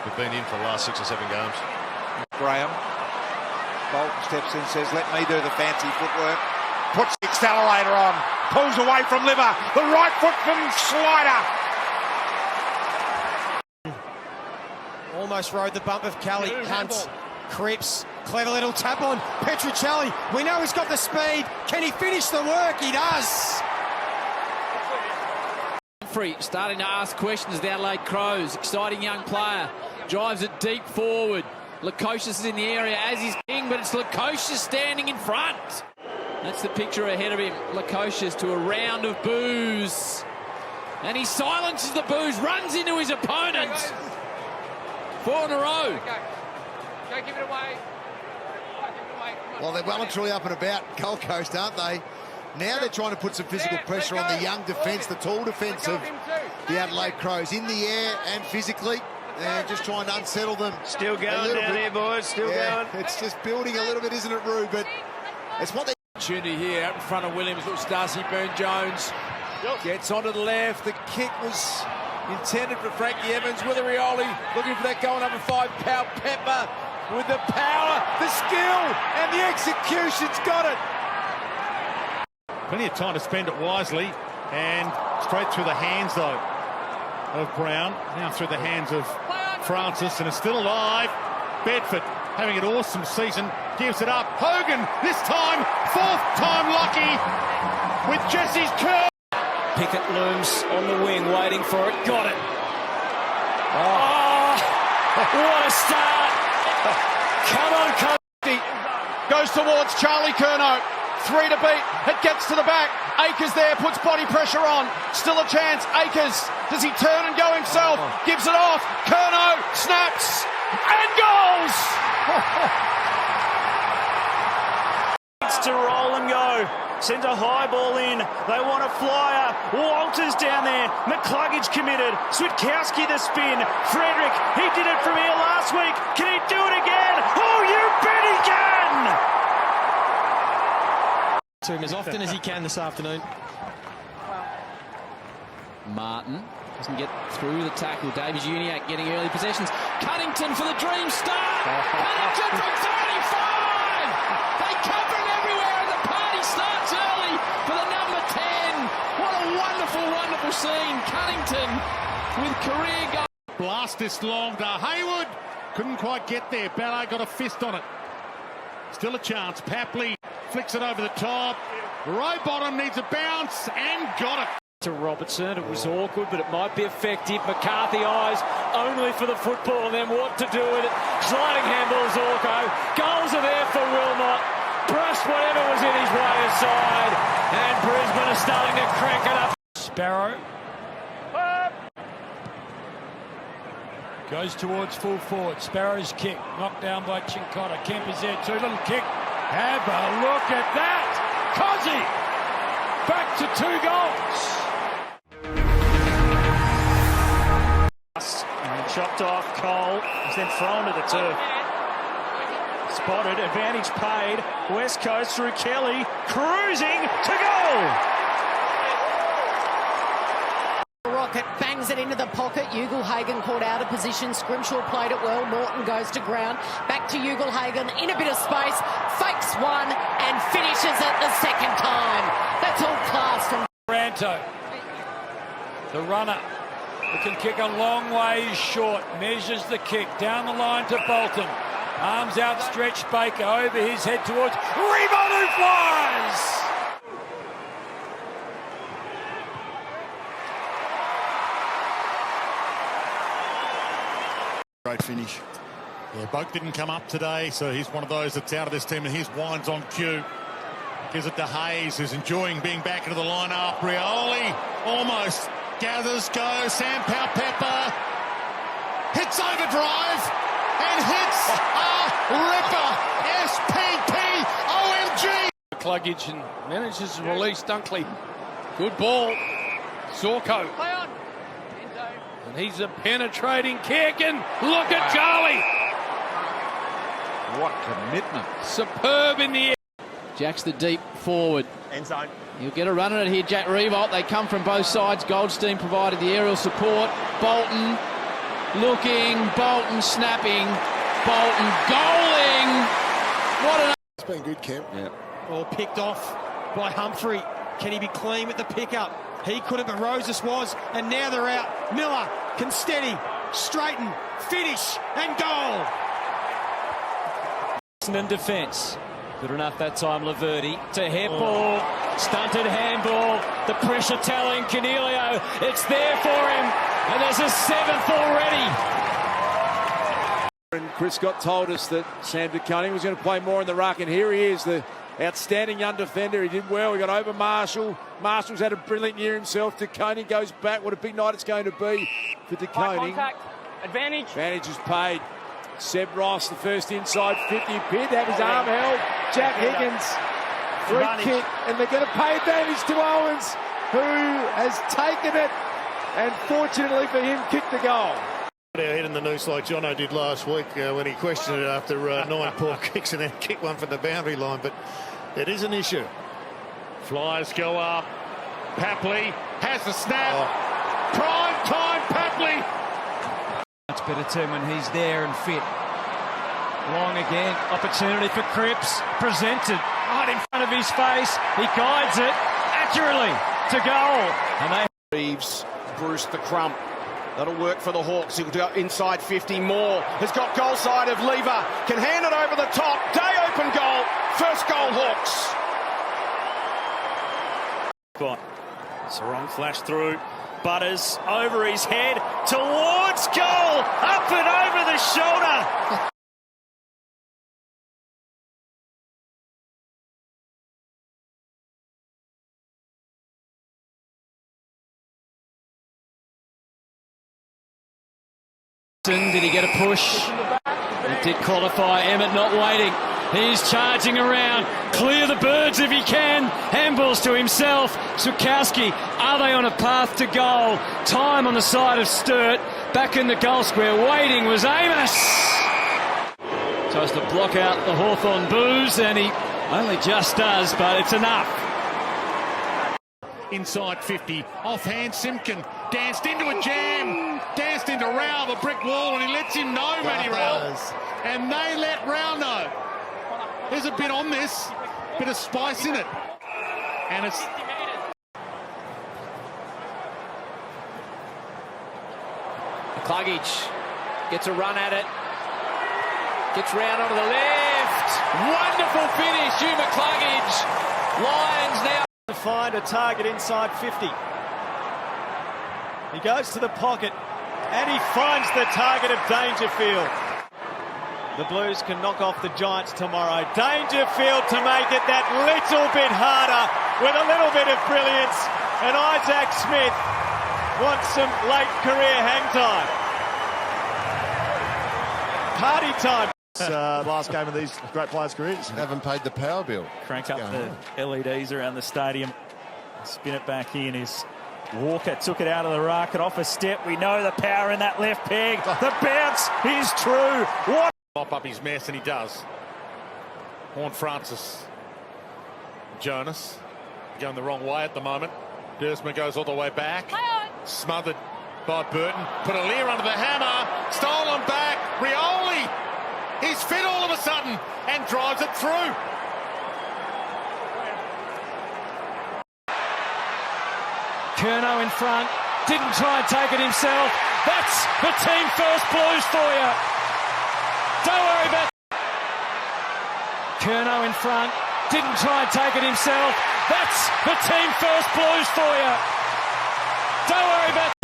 We've been in for the last 6 or 7 games. Graham. Bolton steps in, says, let me do the fancy footwork. Puts the accelerator on. Pulls away from liver. The right foot from slider. Almost rode the bump of Kelly. Hunt. Cripps. Clever little tap on Petruccelli. We know he's got the speed. Can he finish the work? He does. Humphrey starting to ask questions. The Adelaide Crows. Exciting young player. Drives it deep forward. Lukosius is in the area as he's king, but it's Lukosius standing in front. That's the picture ahead of him. Lukosius to a round of boos. And he silences the boos, runs into his opponent. 4 in a row. Go give it away. Well, they're well and truly up and about, Gold Coast, aren't they? Now they're trying to put some physical pressure on the young defence, the tall defence of the Adelaide Crows, in the air and physically. They're just trying to unsettle them. Still going down there, boys. Still going. It's just building a little bit, isn't it, Roo? But it's what they... Opportunity here out in front of Williams. Looks Darcy Byrne-Jones. Gets onto the left. The kick was intended for Frankie Evans. Witherioli looking for that goal, number 5. Pau Pepper with the power, the skill, and the execution's got it. Plenty of time to spend it wisely, and straight through the hands, though, of Brown. Now through the hands of Francis, and it's still alive. Bedford having an awesome season, gives it up. Hogan, this time, 4th time lucky with Jesse's curl. Pickett looms on the wing, waiting for it. Got it. What a start. Come on, Cody. Goes towards Charlie Curnow. 3 to beat. It gets to the back. Akers there, puts body pressure on. Still a chance. Akers, does he turn and go himself? Gives it off. Curnow snaps and goals. It's to roll and go. Sends a high ball in. They want a flyer. Walters down there. McCluggage committed. Switkowski the spin. Frederick, he did it from here last week. Can he do it again? Oh, you bet he can! To him as often as he can this afternoon. Martin doesn't get through the tackle. Davies Uniacke getting early possessions. Cunnington for the dream start. Cunnington from 35. They cover him everywhere, and the party starts early for the number 10. What a wonderful, wonderful scene. Cunnington with career goal. Blast this long to Hayward. Couldn't quite get there. Ballard got a fist on it. Still a chance. Papley flicks it over the top. Rowbottom needs a bounce and got it. To Robertson, it was awkward, but it might be effective. McCarthy eyes only for the football, and then what to do with it. Sliding handball, Zorko. Goals are there for Wilmot. Brushed whatever was in his way aside, and Brisbane are starting to crank it up. Sparrow goes towards full forward. Sparrow's kick knocked down by Cincotta. Kemp is there too. Little kick. Have a look at that. Cozzy back to 2 goals. And chopped off. Cole is then thrown to the turf. Spotted. Advantage paid. West Coast through Kelly. Cruising to goal. Rocket bangs it into the pocket. Ugle-Hagan caught out of position. Scrimshaw played it well. Morton goes to ground. Back to Ugle-Hagan in a bit of space. Fakes one and finishes it the second time. That's all class from Branto. The runner. It can kick a long way short. Measures the kick. Down the line to Bolton. Arms outstretched. Baker over his head towards Rebound who flies. Great finish. Yeah, Boak didn't come up today, so he's one of those that's out of this team, and here's Wines on cue. Gives it to Hayes, who's enjoying being back into the lineup. Rioli almost gathers, goes. Sam Pau-Pepper hits overdrive and hits a ripper. SPP OMG. Cluggage and manages to release Dunkley. Good ball. Zorko. And he's a penetrating kick, and look at Charlie. What commitment. Superb in the air. Jack's the deep forward. End zone. He'll get a run at it here, Jack Revolt. They come from both sides. Goldstein provided the aerial support. Bolton looking, Bolton snapping, Bolton goaling. What an... It's been good, Kemp. Yeah. All picked off by Humphrey. Can he be clean with the pickup? He couldn't, but Roses was, and now they're out. Miller can steady, straighten, finish, and goal. In defence. Good enough that time, Laverty to head ball, stunted handball, the pressure telling Cornelio, it's there for him, and there's a 7th already. And Chris Scott told us that Sam De Koning was going to play more in the ruck, and here he is, the outstanding young defender. He did well. He got over Marshall. Marshall's had a brilliant year himself. De Koning goes back. What a big night it's going to be for De Koning. Advantage. Advantage is paid. Seb Ross, the first inside 50. Appeared to have his arm held. Jack Higgins, free kick, and they're going to pay advantage to Owens, who has taken it, and fortunately for him, kicked the goal. Our head in the noose like Jono did last week when he questioned it after 9 poor kicks and then kicked one from the boundary line, but it is an issue. Flyers go up. Papley has the snap. Prime time, Papley. Much better team when he's there and fit. Long again, opportunity for Cripps, presented right in front of his face. He guides it accurately to goal. And they Reeves, Bruce the crump. That'll work for the Hawks. He'll go inside 50 more. Has got goal side of Lever. Can hand it over the top. Day open goal. First goal Hawks. Sarong flash through. Butters over his head towards goal. Up and over the shoulder. Did he get a push? He did qualify. Emmett not waiting. He's charging around. Clear the birds if he can. Handballs to himself. Switkowski. Are they on a path to goal? Time on the side of Sturt. Back in the goal square. Waiting was Amos. Tries to block out the Hawthorn boos, and he only just does, but it's enough. Inside 50, offhand Simpkin, danced into a jam, danced into Rao, the brick wall, and he lets him know, Matty Rao. And they let Rao know. There's a bit on this, bit of spice in it. And it's... McCluggage gets a run at it. Gets round onto the left. Wonderful finish, Hugh McCluggage. Lions now To find a target inside 50. He goes to the pocket and he finds the target of Dangerfield. The Blues can knock off the Giants tomorrow. Dangerfield to make it that little bit harder with a little bit of brilliance. And Isaac Smith wants some late career hang time. Party time. Last game of these great players' careers. Haven't paid the power bill. Crank up the LEDs around the stadium. Spin it back in. Is Walker took it out of the ruck and off a step. We know the power in that left peg. The bounce is true. What? Mop up his mess, and he does. Horn Francis. Jonas going the wrong way at the moment. Dersma goes all the way back. Smothered by Burton. Put a leer under the hammer. Stolen back. Rioli. He's fit all of a sudden and drives it through. Curnow in front. Didn't try and take it himself. That's the team first Blues for you. Don't worry about Curnow in front. Didn't try and take it himself. That's the team first Blues for you. Don't worry about